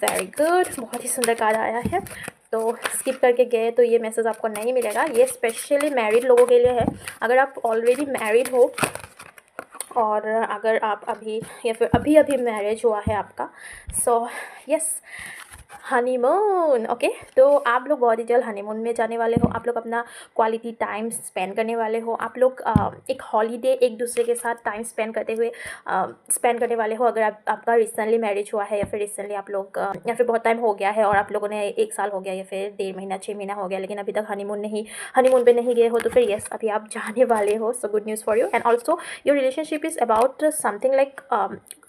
Very good, बहुत ही सुंदर card आया है। तो स्किप करके गए तो ये मैसेज आपको नहीं मिलेगा, ये स्पेशली मैरिड लोगों के लिए है। अगर आप ऑलरेडी मैरिड हो और अगर आप अभी या फिर अभी अभी मैरिज हुआ है आपका, सो यस, हनीमून। ओके, तो आप लोग बहुत ही जल्द हनीमून में जाने वाले हो, आप लोग अपना क्वालिटी टाइम स्पेंड करने वाले हो, आप लोग एक हॉलीडे एक दूसरे के साथ टाइम स्पेंड करने वाले हो। अगर आपका रिसेंटली मैरिज हुआ है या फिर रिसेंटली आप लोग या फिर बहुत टाइम हो गया है और आप लोगों ने 1 साल हो गया या फिर 1.5 महीना 6 महीना हो गया लेकिन अभी तक हनीमून पे नहीं गए हो, तो फिर यस, अभी आप जाने वाले हो। So good news for you. And also your relationship is about something like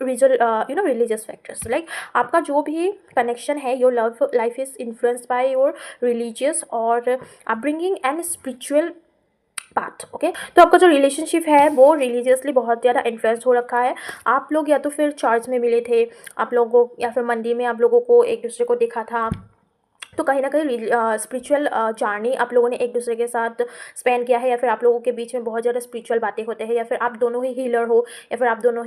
religious factors, like आपका जो भी कनेक्शन है, your love life is influenced by your religious और upbringing and spiritual part. Okay, तो आपका जो रिलेशनशिप है वो रिलीजियसली बहुत ज़्यादा इन्फ्लुएंस हो रखा है। आप लोग या तो फिर चर्च में मिले थे आप लोगों, या फिर मंदिर में आप लोगों को एक दूसरे को देखा था, तो कहीं ना कहीं स्पिरिचुअल जर्नी आप लोगों ने एक दूसरे के साथ स्पेंड किया है, या फिर आप लोगों के बीच में बहुत ज़्यादा स्पिरिचुअल बातें होते हैं, या फिर आप दोनों ही हीलर हो, या फिर आप दोनों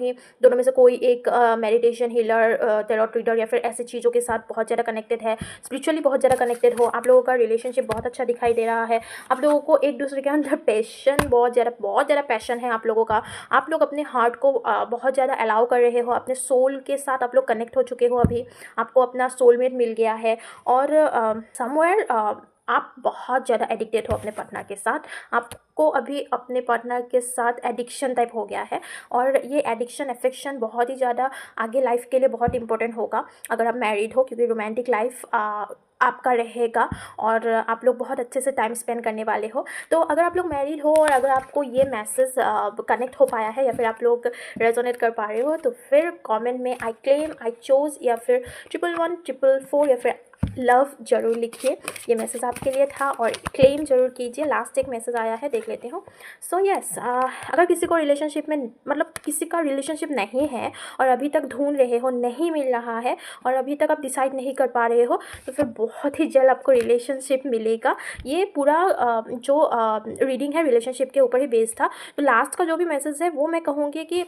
में से कोई एक मेडिटेशन हीलर, टैरोट रीडर या फिर ऐसी चीज़ों के साथ बहुत ज़्यादा कनेक्टेड है, स्पिरिचुअली बहुत ज़्यादा कनेक्टेड हो। आप लोगों का रिलेशनशिप बहुत अच्छा दिखाई दे रहा है, आप लोगों को एक दूसरे के अंदर पैशन, बहुत ज़्यादा पैशन है आप लोगों का। आप लोग अपने हार्ट को बहुत ज़्यादा अलाउ कर रहे हो, अपने सोल के साथ आप लोग कनेक्ट हो चुके हो, अभी आपको अपना सोलमेट मिल गया है। और समवेयर आप बहुत ज़्यादा एडिक्टेड हो अपने पार्टनर के साथ, आपको अभी अपने पार्टनर के साथ एडिक्शन टाइप हो गया है, और ये एडिक्शन अफेक्शन बहुत ही ज़्यादा आगे लाइफ के लिए बहुत इंपॉर्टेंट होगा अगर आप मैरिड हो, क्योंकि रोमांटिक लाइफ आपका रहेगा और आप लोग बहुत अच्छे से टाइम स्पेंड करने वाले हो। तो अगर आप लोग मैरिड हो और अगर आपको ये मैसेज कनेक्ट हो पाया है या फिर आप लोग रेजोनेट कर पा रहे हो, तो फिर कमेंट में आई क्लेम, आई चोज या फिर 1114 या फिर लव जरूर लिखिए। ये मैसेज आपके लिए था और क्लेम जरूर कीजिए। लास्ट एक मैसेज आया है, देख लेते हो। सो यस, अगर किसी को रिलेशनशिप में, मतलब किसी का रिलेशनशिप नहीं है और अभी तक ढूंढ रहे हो, नहीं मिल रहा है और अभी तक आप डिसाइड नहीं कर पा रहे हो, तो फिर बहुत ही जल्द आपको रिलेशनशिप मिलेगा। ये पूरा जो रीडिंग है रिलेशनशिप के ऊपर ही बेस्ड था। तो लास्ट का जो भी मैसेज है वो मैं कहूँगी कि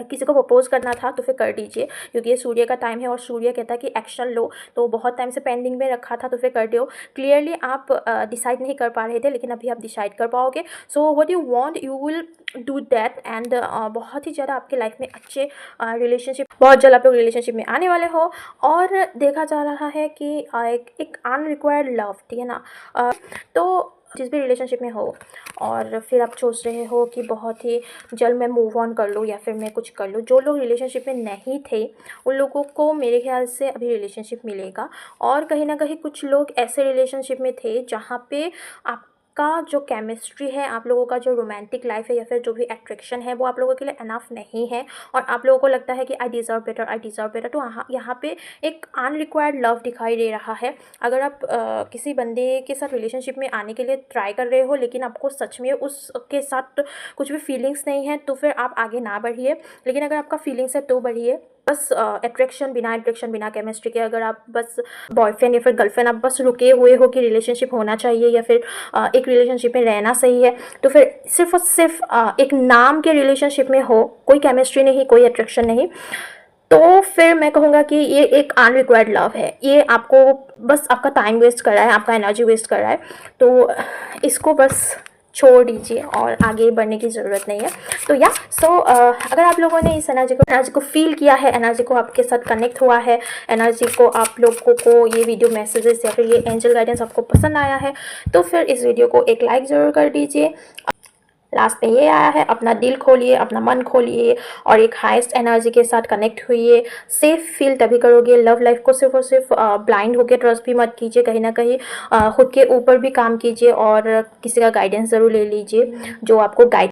किसी को प्रपोज करना था तो फिर कर दीजिए, क्योंकि ये सूर्य का टाइम है और सूर्य कहता है कि एक्शन लो। तो बहुत टाइम से पेंडिंग में रखा था तो फिर कर दो। क्लियरली आप डिसाइड नहीं कर पा रहे थे लेकिन अभी आप डिसाइड कर पाओगे। So what you want you will do that. And बहुत ही ज़्यादा आपके लाइफ में अच्छे रिलेशनशिप, बहुत जल्द आप लोग रिलेशनशिप में आने वाले हो। और देखा जा रहा है कि एक अनरिक्वायर्ड लव, ठीक है ना। तो जिस भी रिलेशनशिप में हो और फिर आप सोच रहे हो कि बहुत ही जल्द मैं मूव ऑन कर लूँ या फिर मैं कुछ कर लूँ, जो लोग रिलेशनशिप में नहीं थे उन लोगों को मेरे ख्याल से अभी रिलेशनशिप मिलेगा। और कहीं ना कहीं कुछ लोग ऐसे रिलेशनशिप में थे जहाँ पे आपका जो केमिस्ट्री है, आप लोगों का जो रोमांटिक लाइफ है या फिर जो भी अट्रैक्शन है वो आप लोगों के लिए इनफ नहीं है और आप लोगों को लगता है कि आई डिज़र्व बेटर। तो यहाँ पे एक अनरिक्वायर्ड लव दिखाई दे रहा है। अगर आप किसी बंदे के साथ रिलेशनशिप में आने के लिए ट्राई कर रहे हो लेकिन आपको सच में उसके साथ कुछ भी फीलिंग्स नहीं है, तो फिर आप आगे ना बढ़िए। लेकिन अगर आपका फीलिंग्स है तो बढ़िए। बस अट्रैक्शन, बिना केमिस्ट्री के अगर आप बस बॉयफ्रेंड या फिर गर्लफ्रेंड आप बस रुके हुए हो कि रिलेशनशिप होना चाहिए या फिर एक रिलेशनशिप में रहना सही है, तो फिर सिर्फ और सिर्फ एक नाम के रिलेशनशिप में हो, कोई केमिस्ट्री नहीं, कोई अट्रैक्शन नहीं, तो फिर मैं कहूँगा कि ये एक अनरिक्वायर्ड लव है। ये आपको बस आपका टाइम वेस्ट कर रहा है, आपका एनर्जी वेस्ट कर रहा है। तो इसको बस छोड़ दीजिए और आगे बढ़ने की ज़रूरत नहीं है। तो या अगर आप लोगों ने इस एनर्जी को फील किया है, एनर्जी को आपके साथ कनेक्ट हुआ है, एनर्जी को आप लोगों को ये वीडियो मैसेजेस या फिर ये एंजल गाइडेंस आपको पसंद आया है, तो फिर इस वीडियो को एक लाइक ज़रूर कर दीजिए। लास्ट में ये आया है, अपना दिल खोलिए, अपना मन खोलिए और एक हाईएस्ट एनर्जी के साथ कनेक्ट हुई। सेफ फील तभी करोगे। लव लाइफ को सिर्फ और सिर्फ ब्लाइंड होकर ट्रस्ट भी मत कीजिए, कहीं ना कहीं खुद के ऊपर भी काम कीजिए और किसी का गाइडेंस ज़रूर ले लीजिए जो आपको गाइड